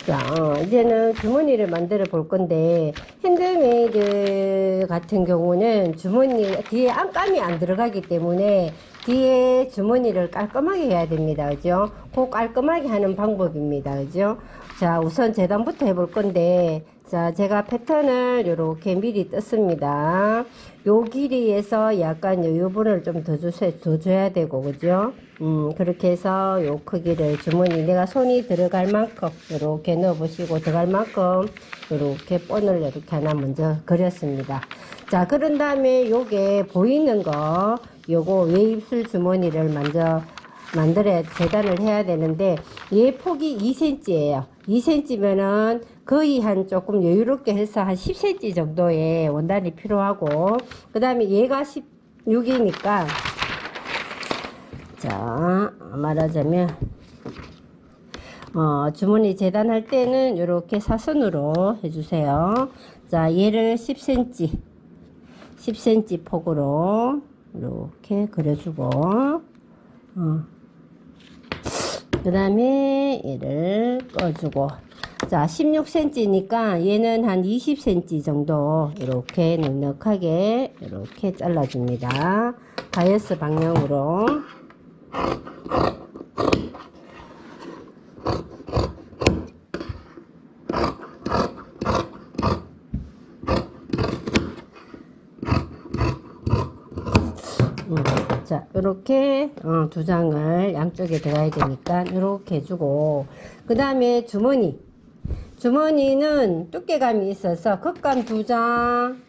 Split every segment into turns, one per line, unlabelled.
자, 이제는 주머니를 만들어 볼 건데, 핸드메이드 같은 경우는 주머니 뒤에 안감이 안 들어가기 때문에 뒤에 주머니를 깔끔하게 해야 됩니다. 그죠? 그 깔끔하게 하는 방법입니다. 그죠? 자, 우선 재단부터 해볼 건데, 자, 제가 패턴을 이렇게 미리 떴습니다. 요 길이에서 약간 요 부분을 좀 더 줘야 되고, 그죠? 그렇게 해서 요 크기를 주머니 내가 손이 들어갈 만큼 이렇게 넣어 보시고, 들어갈 만큼 이렇게 본을 이렇게 하나 먼저 그렸습니다. 자, 그런 다음에 요게 보이는 거, 요거 외입술 주머니를 먼저 만들어야, 재단을 해야 되는데, 얘 폭이 2cm예요. 2cm면은 거의 한 조금 여유롭게 해서 한 10cm 정도의 원단이 필요하고, 그 다음에 얘가 16이니까, 자, 말하자면, 주머니 재단할 때는 이렇게 사선으로 해주세요. 자, 얘를 10cm 폭으로 이렇게 그려주고, 그 다음에 얘를 꺼주고, 자, 16cm니까 얘는 한 20cm 정도 이렇게 넉넉하게 이렇게 잘라줍니다. 다이어스 방향으로. 자, 요렇게 두 장을 양쪽에 들어가야 되니까 요렇게 해주고, 그 다음에 주머니는 두께감이 있어서 겉감 두 장,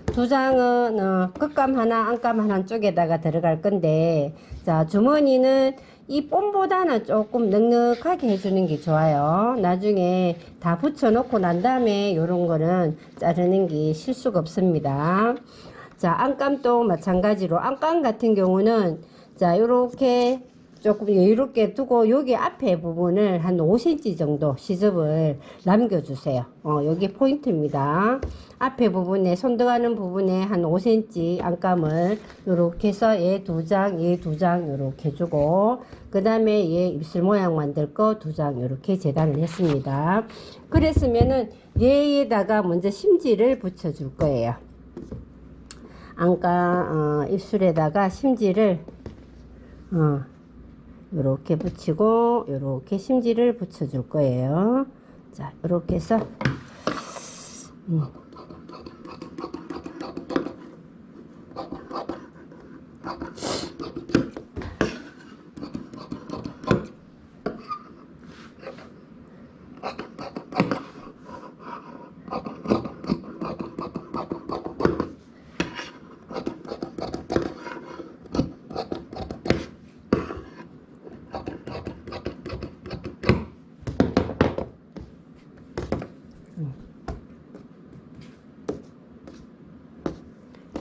두 장은 겉감 하나, 안감 하나 쪽에다가 들어갈 건데, 자, 주머니는 이 뽐보다는 조금 넉넉하게 해주는 게 좋아요. 나중에 다 붙여놓고 난 다음에 요런 거는 자르는 게 실수가 없습니다. 자, 안감도 마찬가지로, 안감 같은 경우는, 자, 요렇게 조금 여유롭게 두고, 여기 앞에 부분을 한 5cm 정도 시접을 남겨주세요. 여기 포인트입니다. 앞에 부분에, 손 들어가는 부분에 한 5cm 안감을 요렇게 해서 얘 두 장, 얘 두 장 요렇게 해주고, 그 다음에 얘 입술 모양 만들 거 두 장 요렇게 재단을 했습니다. 그랬으면은 얘에다가 먼저 심지를 붙여줄 거예요. 안감 입술에다가 심지를 요렇게 붙이고 요렇게 심지를 붙여줄 거예요. 자, 요렇게 해서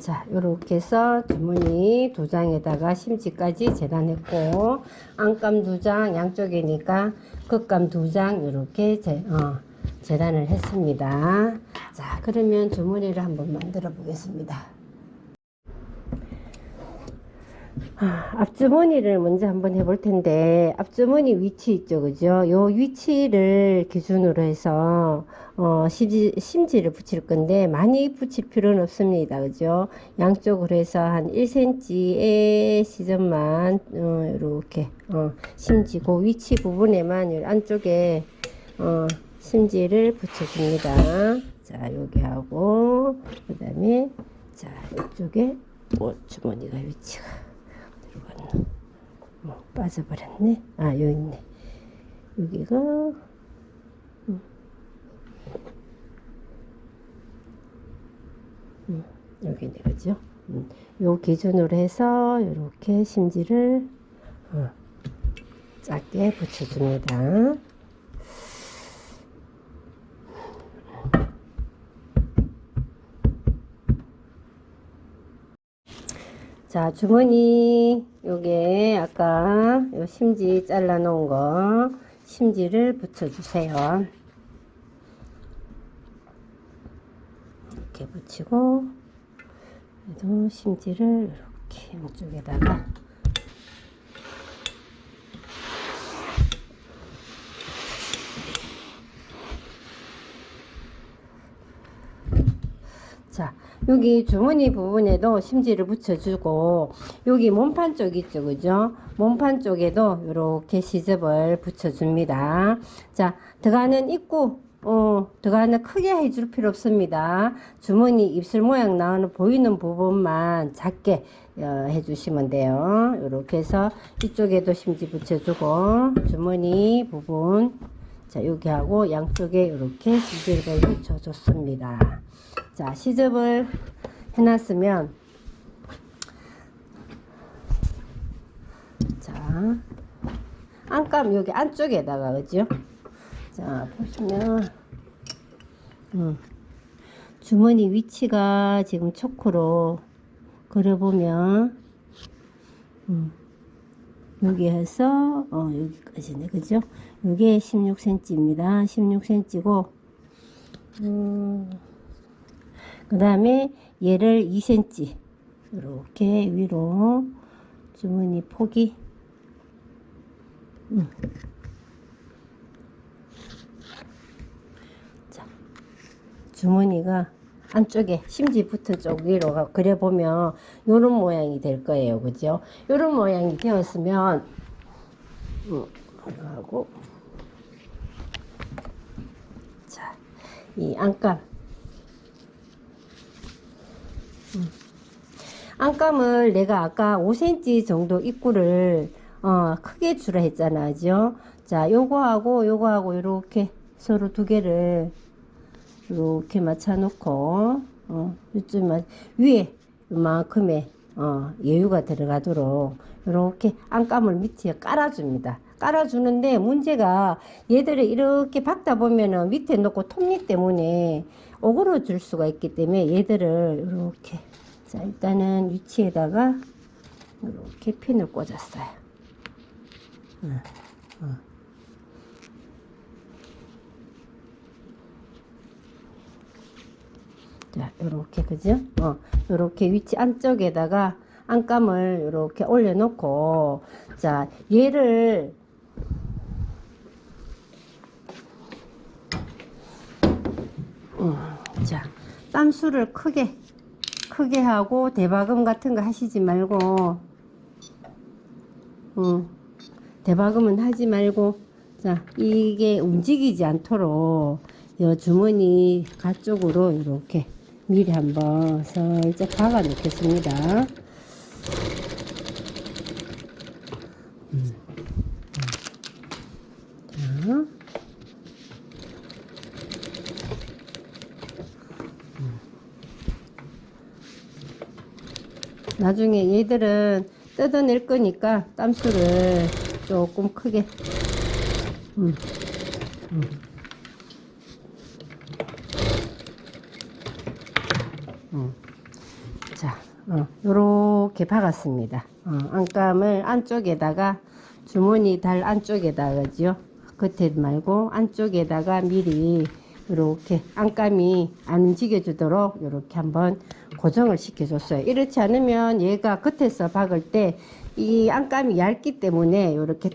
자, 요렇게 해서 주머니 두 장에다가 심지까지 재단했고, 안감 두 장 양쪽이니까 겉감 두 장 이렇게 재단을 했습니다. 자, 그러면 주머니를 한번 만들어 보겠습니다. 앞주머니를 먼저 한번 해볼 텐데, 앞주머니 위치 있죠, 그죠? 요 위치를 기준으로 해서 심지를 붙일 건데 많이 붙일 필요는 없습니다, 그죠? 양쪽으로 해서 한 1cm의 시접만 이렇게 심지 그 위치 부분에만 안쪽에 심지를 붙여줍니다. 자, 여기 하고, 그 다음에 자, 이쪽에 주머니가 위치가 들어갔나? 빠져버렸네. 아, 여기 있네. 여기가 여기네, 그죠? 요 기준으로 해서 이렇게 심지를 작게 붙여줍니다. 자, 주머니 요게 아까 요 심지 잘라 놓은 거 심지를 붙여주세요. 이렇게 붙이고, 그래도 심지를 이렇게 양쪽에다가 여기 주머니 부분에도 심지를 붙여주고, 여기 몸판 쪽 있죠, 그죠? 몸판 쪽에도 이렇게 시접을 붙여줍니다. 자, 들어가는 입구, 들어가는 크게 해줄 필요 없습니다. 주머니 입술 모양 나오는 보이는 부분만 작게 해주시면 돼요. 이렇게 해서 이쪽에도 심지 붙여주고, 주머니 부분, 자, 여기하고 양쪽에 이렇게 시접을 붙여줬습니다. 자, 시접을 해놨으면, 자, 안감 여기 안쪽에다가, 그죠? 자, 보시면, 주머니 위치가 지금 초코로 그려보면, 여기 해서, 여기까지네, 그죠? 요게 16cm입니다. 16cm고, 그 다음에 얘를 2cm, 이렇게 위로 주머니 폭이, 자, 주머니가 안쪽에 심지 붙은 쪽 위로 그려보면 요런 모양이 될 거예요. 그죠? 요런 모양이 되었으면, 하고, 자, 이 안감. 안감을 내가 아까 5cm 정도 입구를 크게 주라 했잖아요. 자, 요거하고 요거하고 이렇게 서로 두 개를 이렇게 맞춰 놓고 이쯤 위에 이만큼의 여유가 들어가도록 이렇게 안감을 밑에 깔아줍니다. 깔아주는데 문제가 얘들을 이렇게 박다 보면은 밑에 놓고 톱니 때문에 오그러 줄 수가 있기 때문에 얘들을 이렇게, 자, 일단은 위치에다가 이렇게 핀을 꽂았어요. 자, 요렇게, 그죠? 요렇게 위치 안쪽에다가 안감을 이렇게 올려놓고, 자, 얘를, 자, 땀수를 크게 하고, 대박음 같은 거 하시지 말고, 대박음은 하지 말고, 자, 이게 움직이지 않도록, 이 주머니 가쪽으로 이렇게 미리 한번 살짝 박아 놓겠습니다. 자. 나중에 얘들은 뜯어낼 거니까 땀수를 조금 크게, 자, 요렇게 박았습니다. 안감을 안쪽에다가, 주머니 달 안쪽에다가, 그죠? 겉에 말고 안쪽에다가 미리 이렇게 안감이 안 움직여 주도록 이렇게 한번 고정을 시켜 줬어요. 이렇지 않으면 얘가 겉에서 박을 때 이 안감이 얇기 때문에 이렇게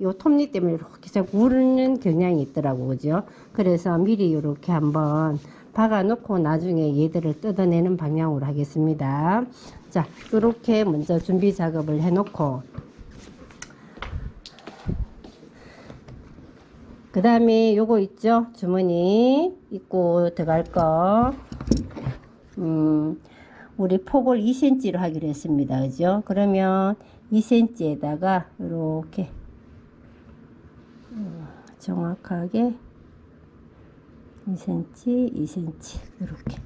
요 톱니 때문에 이렇게 자꾸 우르는 경향이 있더라고, 그죠? 그래서 미리 이렇게 한번 박아 놓고 나중에 얘들을 뜯어내는 방향으로 하겠습니다. 자, 이렇게 먼저 준비 작업을 해 놓고, 그 다음에 요거 있죠? 주머니 입고 들어갈 거. 우리 폭을 2cm로 하기로 했습니다. 그죠? 그러면 2cm에다가 이렇게 정확하게 2cm, 2cm 이렇게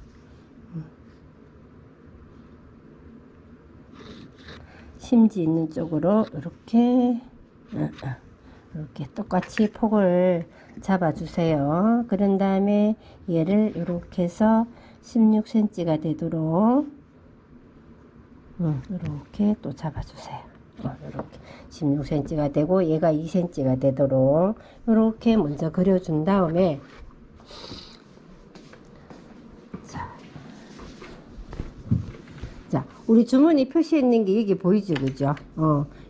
심지 있는 쪽으로 이렇게 똑같이 폭을 잡아주세요. 그런 다음에 얘를 이렇게 해서 16cm가 되도록 이렇게 또 잡아주세요. 이렇게 16cm가 되고 얘가 2cm가 되도록 이렇게 먼저 그려준 다음에, 자, 우리 주머니 표시했는 게 여기 보이죠, 그죠?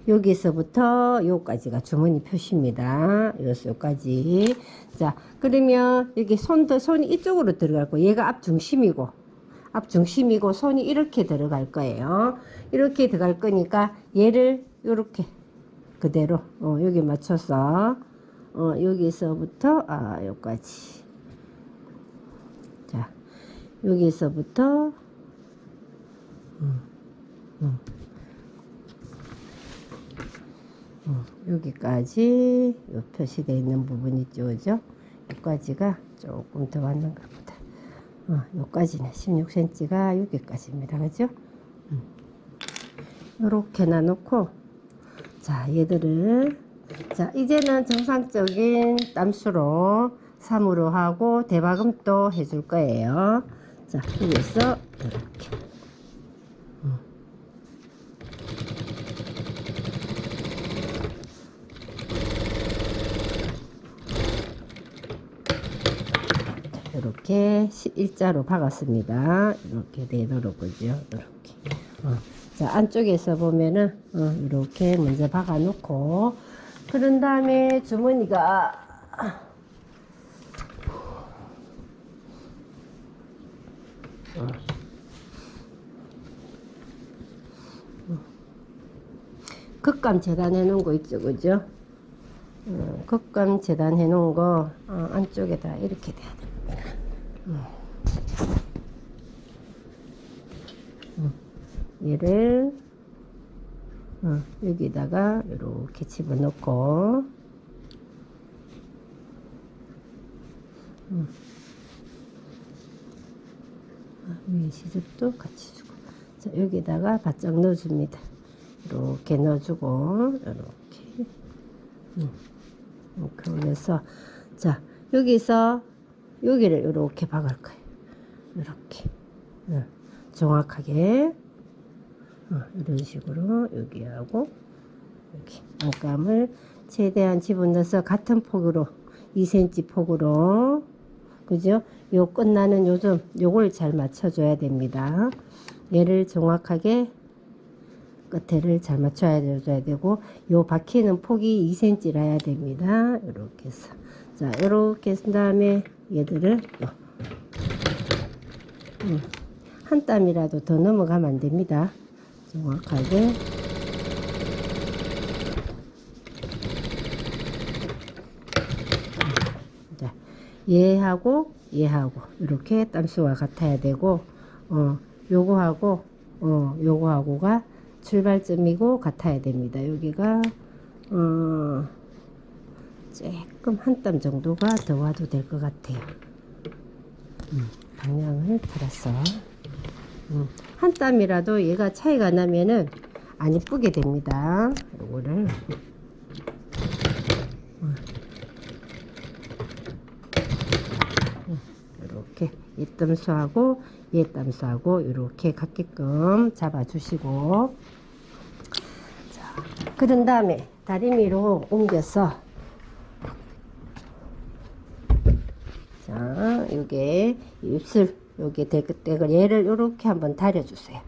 여기서부터 요까지가 주머니 표시입니다. 요까지. 자, 그러면 여기 손이 이쪽으로 들어갈 거, 얘가 앞 중심이고 앞중심이고 손이 이렇게 들어갈 거예요. 이렇게 들어갈 거니까 얘를 이렇게 그대로 여기 맞춰서 여기서부터 여기까지. 자, 여기서부터 여기까지 요 표시되어 있는 부분 있죠, 그죠? 여기까지가 조금 더 왔는 것보다 여기까지는 16cm가 여기까지입니다, 그죠? 이렇게 놔놓고, 자, 얘들을, 자, 이제는 정상적인 땀수로 3으로 하고 대박음도 해줄 거예요. 자, 여기서 이렇게. 이렇게 일자로 박았습니다. 이렇게 되도록, 그죠? 이렇게. 자, 안쪽에서 보면은 이렇게 먼저 박아 놓고, 그런 다음에 주머니가 극감 재단해 놓은 거 있죠, 그죠? 극감 재단해 놓은 거 안쪽에다 이렇게 돼야 됩니다. 얘를 여기다가 이렇게 집어넣고 위에 시접도 같이 주고, 자, 여기다가 바짝 넣어줍니다. 이렇게 넣어주고 이렇게 이렇게 올려서, 자, 여기서 여기를 이렇게 박을 거예요. 이렇게 정확하게 이런 식으로 여기하고 여기 안감을 최대한 집어넣어서 같은 폭으로 2cm 폭으로, 그죠? 요 끝나는 요점 요걸 잘 맞춰줘야 됩니다. 얘를 정확하게 끝에를 잘 맞춰야 되고, 요 박히는 폭이 2cm라 해야 됩니다. 이렇게 해서, 자, 이렇게 해서 다음에 얘들을 한 땀이라도 더 넘어가면 안 됩니다. 정확하게. 자, 얘하고 이렇게 땀수가 같아야 되고, 요거하고 요거하고가 출발점이고 같아야 됩니다. 여기가 조금 한 땀 정도가 더 와도 될 것 같아요. 방향을 틀어서 한 땀이라도 얘가 차이가 나면은 안 이쁘게 됩니다. 요거를 이렇게 이 땀수하고 얘 땀수하고 이렇게 같게끔 잡아주시고, 자, 그런 다음에 다리미로 옮겨서, 자, 요게 입술 요게 대글 얘를 요렇게 한번 다려주세요.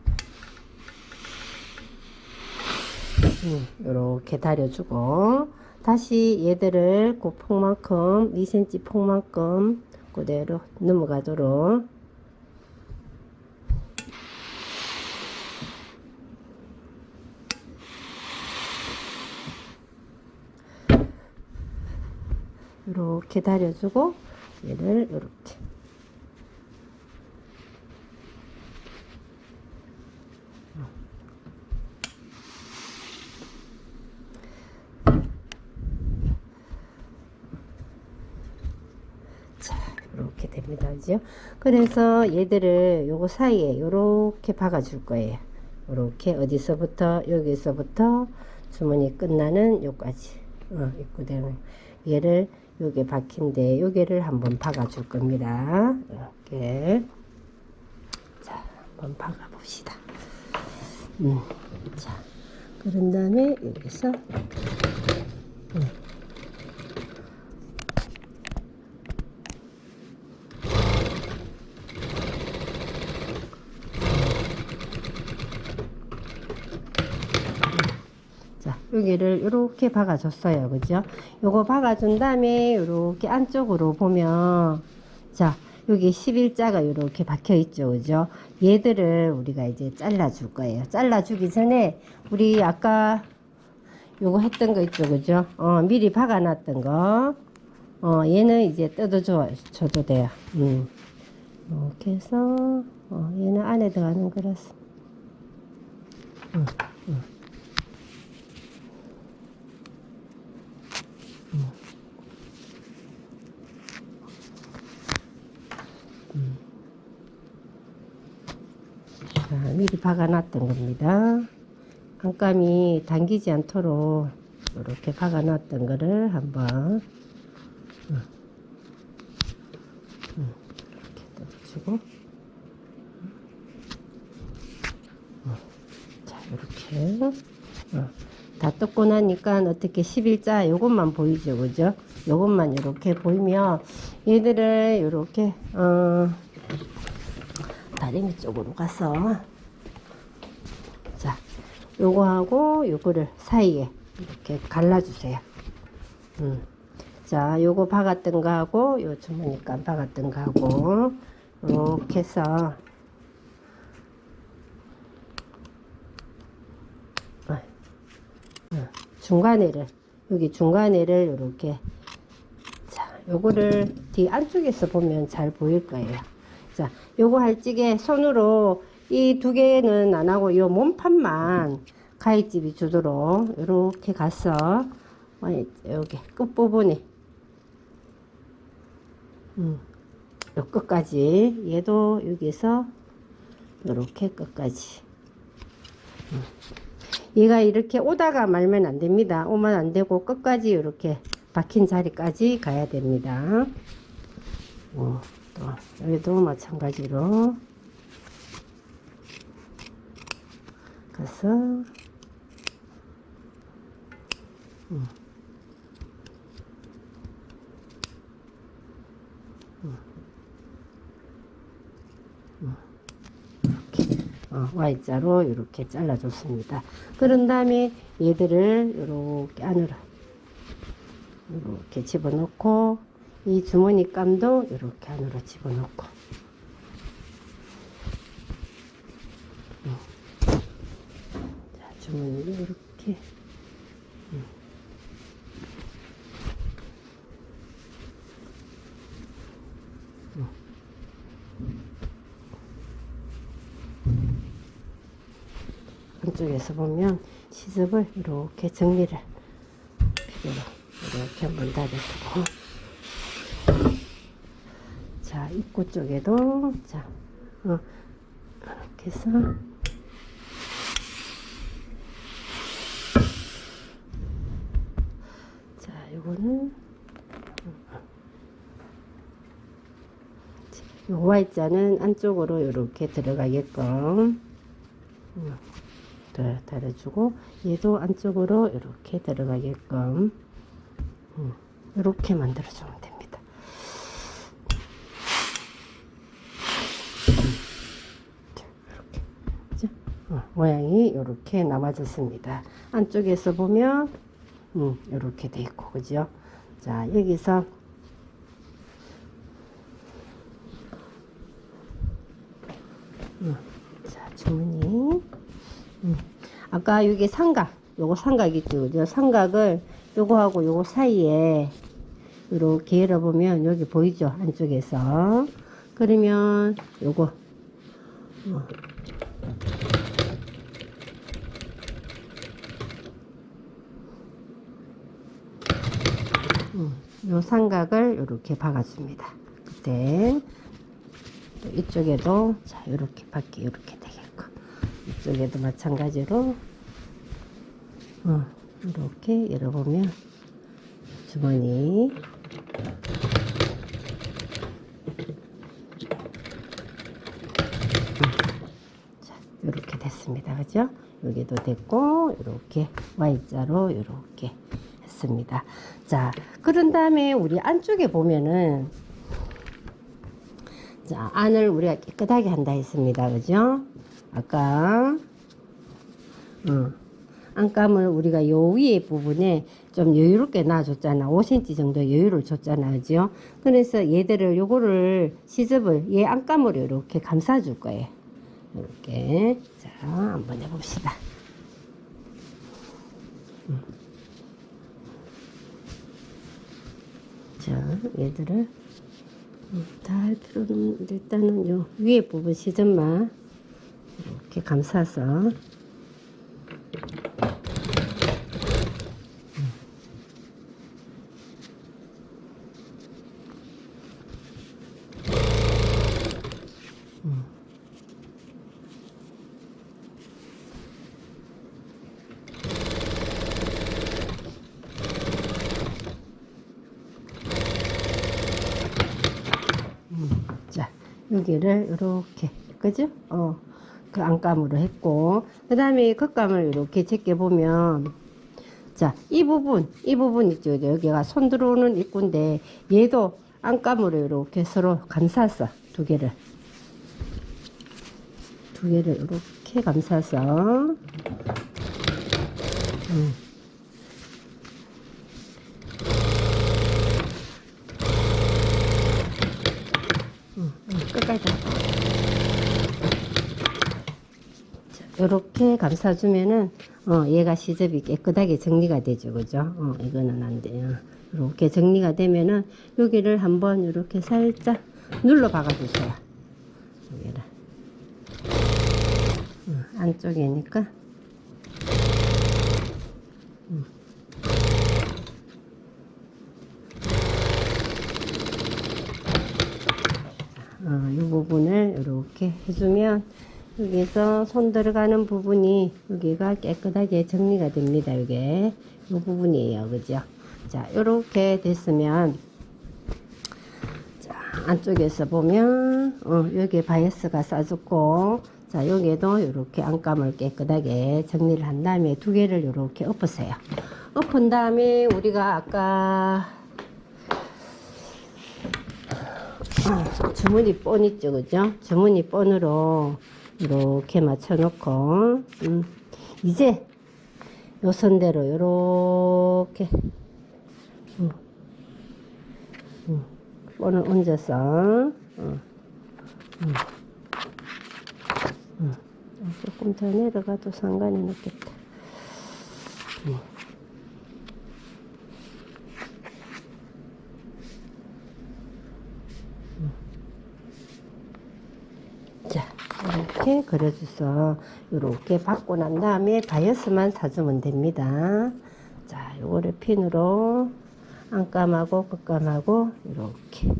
요렇게 다려주고, 다시 얘들을 그 폭만큼 2cm 폭만큼 그대로 넘어가도록 이렇게 다려주고, 얘를 이렇게 자, 이렇게 됩니다, 그죠? 그래서 얘들을 요거 사이에 요렇게 박아 줄 거예요. 요렇게 어디서부터, 여기서부터 주머니 끝나는 요까지 입구되는 얘를 요게 박힌데 요게를 한번 박아 줄 겁니다. 이렇게. 자, 한번 박아 봅시다. 자, 그런 다음에 여기서 여기를 이렇게 박아줬어요, 그죠? 요거 박아준 다음에 이렇게 안쪽으로 보면, 자, 여기 11자가 이렇게 박혀 있죠. 그죠? 얘들을 우리가 이제 잘라 줄 거예요. 잘라 주기 전에 우리 아까 요거 했던 거 있죠. 그죠? 미리 박아 놨던 거. 얘는 이제 뜯어 줘도 돼요. 이렇게 해서 얘는 안에 들어가는 거라서. 자, 미리 박아 놨던 겁니다. 안감이 당기지 않도록 이렇게 박아 놨던 거를 한번 이렇게 뜯어주고, 자, 이렇게 다 뜯고 나니까 어떻게 11자 요것만 보이죠. 그죠? 요것만 이렇게 보이면 얘들을 이렇게 다리미 쪽으로 가서, 자, 요거하고 요거를 사이에 이렇게 갈라주세요. 자, 요거 박았던 거하고 요 주머니감 박았던 거하고 이렇게 해서 중간에를, 여기 중간에를 이렇게, 자, 요거를 뒤 안쪽에서 보면 잘 보일 거예요. 자, 요거 할 적에 손으로 이 두 개는 안 하고 요 몸판만 가위집이 주도록 이렇게 가서 여기 끝부분에 요 끝까지, 얘도 여기서 이렇게 끝까지. 얘가 이렇게 오다가 말면 안 됩니다. 오면 안 되고 끝까지 이렇게 박힌 자리까지 가야 됩니다. 또 여기도 마찬가지로 가서 이렇게 Y자로 이렇게 잘라줬습니다. 그런 다음에 얘들을 이렇게 안으로 이렇게 집어넣고, 이 주머니 감도 이렇게 안으로 집어넣고, 자, 주머니를 이렇게 안쪽에서 보면 시접을 이렇게 정리를 필요로 이렇게 한번 다려주고, 자, 입구 쪽에도, 자, 이렇게 해서 자, 요거는 요 Y자는 안쪽으로 이렇게 들어가게끔 달아주고, 얘도 안쪽으로 이렇게 들어가게끔 이렇게 만들어주면 됩니다. 자, 이렇게 모양이 이렇게 남아졌습니다. 안쪽에서 보면 이렇게 돼 있고, 그죠? 자, 여기서 자, 주머니. 아까 여기 삼각, 요거 삼각 있죠. 그죠? 삼각을 요거하고 요거 사이에 이렇게 열어보면 여기 보이죠? 안쪽에서. 그러면 요거 요 삼각을 이렇게 박아줍니다. 그때 또 이쪽에도 자, 이렇게 밖에 이렇게 되겠고, 이쪽에도 마찬가지로 이렇게 열어보면 주머니, 자, 이렇게 됐습니다. 그죠? 여기도 됐고, 이렇게 Y자로 이렇게 했습니다. 자, 그런 다음에 우리 안쪽에 보면은, 자, 안을 우리가 깨끗하게 한다 했습니다. 그죠? 아까 안감을 우리가 요 위에 부분에 좀 여유롭게 놔줬잖아. 5cm 정도 여유를 줬잖아. 그죠? 그래서 얘들을 요거를 시접을 얘 안감으로 이렇게 감싸줄 거예요. 이렇게. 자, 한번 해봅시다. 자, 얘들을 다 할 필요는 일단은 요 위에 부분 시접만 이렇게 감싸서 자, 여기를 이렇게, 그죠? 그 안감으로 했고, 그 다음에 겉감을 이렇게 제껴보면, 자, 이 부분 있죠? 여기가 손 들어오는 입구인데, 얘도 안감으로 이렇게 서로 감싸서, 두 개를 이렇게 감싸서, 끝까지. 이렇게 감싸주면은 얘가 시접이 깨끗하게 정리가 되죠. 그죠? 이거는 안 돼요. 이렇게 정리가 되면은 여기를 한번 이렇게 살짝 눌러 박아 주세요. 여기를 안쪽이니까 이 부분을 이렇게 해주면 여기서 손 들어가는 부분이 여기가 깨끗하게 정리가 됩니다. 이게 이 부분이에요. 그죠? 자, 이렇게 됐으면 자, 안쪽에서 보면 여기 바이어스가 싸졌고, 자, 여기에도 이렇게 안감을 깨끗하게 정리를 한 다음에 두 개를 이렇게 엎으세요. 엎은 다음에 우리가 아까 주머니 본 있죠, 그죠? 주머니 본으로 이렇게 맞춰 놓고 이제 요 선대로 요렇게 본을 얹어서 조금 더 내려가도 상관은 없겠다. 자, 이렇게 그려줘서 이렇게 받고 난 다음에 바이어스만 사주면 됩니다. 자, 요거를 핀으로 안감하고 끝감하고 이렇게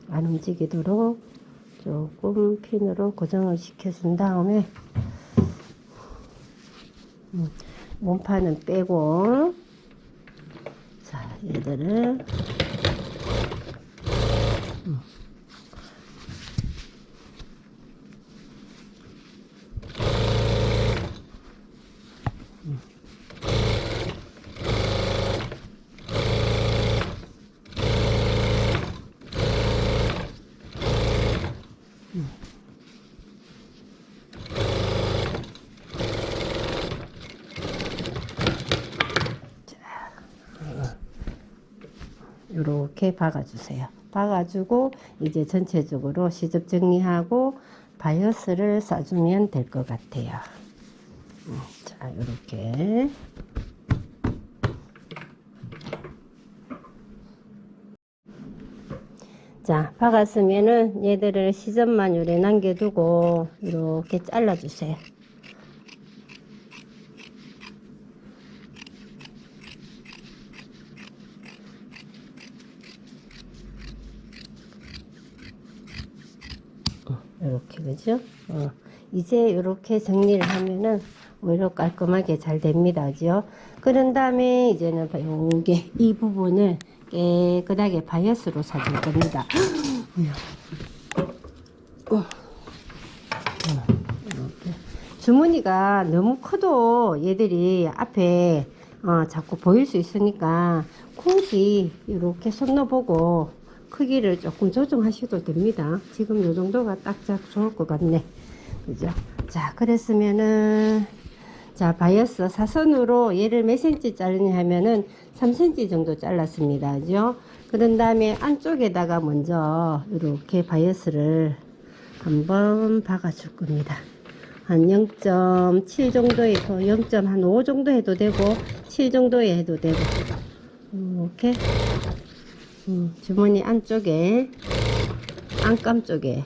안 움직이도록 조금 핀으로 고정을 시켜준 다음에 몸판은 빼고, 자, 얘들을 이렇게 박아주세요. 박아주고 이제 전체적으로 시접 정리하고 바이어스를 쏴주면 될 것 같아요. 자, 이렇게 자, 박았으면은 얘들을 시접만 요래 남겨두고 이렇게 잘라주세요. 이렇게, 그죠? 이제 이렇게 정리를 하면은 오히려 깔끔하게 잘 됩니다. 그죠? 그런 다음에 이제는 요게 이 부분을 깨끗하게 바이어스로 사줄 겁니다. 주머니가 너무 커도 얘들이 앞에 자꾸 보일 수 있으니까 굳이 이렇게 손 넣어보고 크기를 조금 조정하셔도 됩니다. 지금 요 정도가 딱 좋을 것 같네. 그죠? 자, 그랬으면은, 자, 바이어스 사선으로 얘를 몇 cm 자르냐 하면은 3cm 정도 잘랐습니다. 그죠? 그런 다음에 안쪽에다가 먼저 이렇게 바이어스를 한번 박아줄 겁니다. 한 0.7 정도에서 0.5 정도 해도 되고 7 정도에 해도 되고 이렇게 주머니 안쪽에 안감 쪽에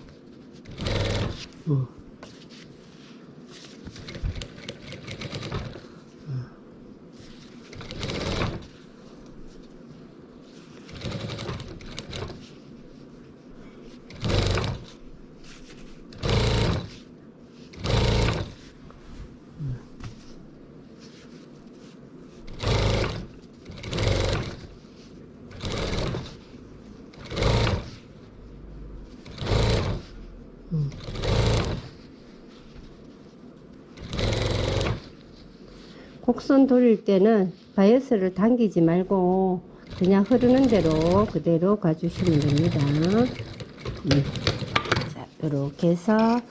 곡선 돌릴 때는 바이어스를 당기지 말고 그냥 흐르는 대로 그대로 가주시면 됩니다. 자, 이렇게 해서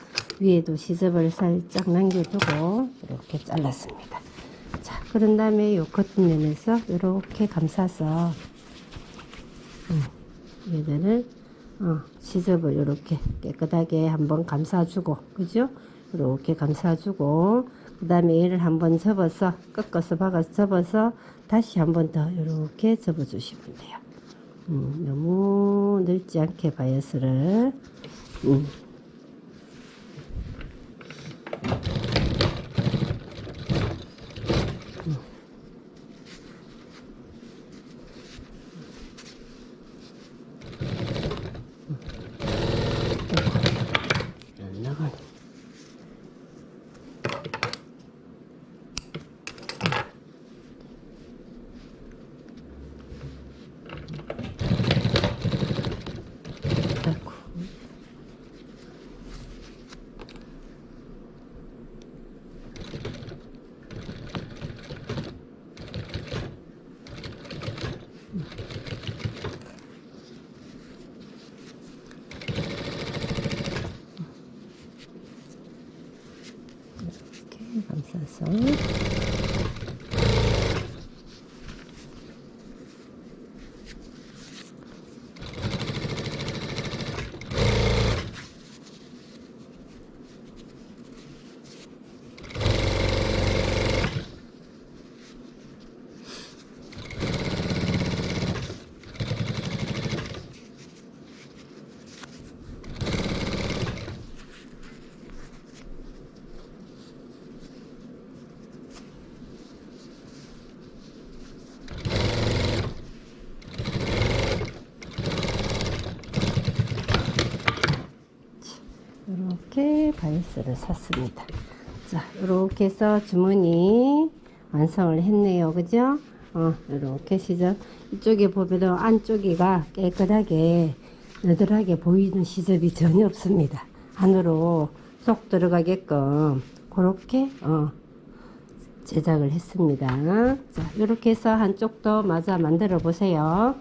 위에도 시접을 살짝 남겨두고 이렇게 잘랐습니다. 자, 그런 다음에 요 겉면에서 이렇게 감싸서 얘들을 시접을 이렇게 깨끗하게 한번 감싸주고, 그죠? 이렇게 감싸주고, 그 다음에 얘를 한번 접어서 꺾어서 박아서 접어서 다시 한번 더 이렇게 접어주시면 돼요. 너무 넓지 않게 바이어스를 이렇게 감싸서 이렇게 바이어스를 샀습니다. 자, 이렇게 해서 주머니 완성을 했네요. 그죠? 이렇게 시접 이쪽에 보면 안쪽이가 깨끗하게 너덜하게 보이는 시접이 전혀 없습니다. 안으로 쏙 들어가게끔 그렇게 제작을 했습니다. 자, 이렇게 해서 한쪽도 마저 만들어 보세요.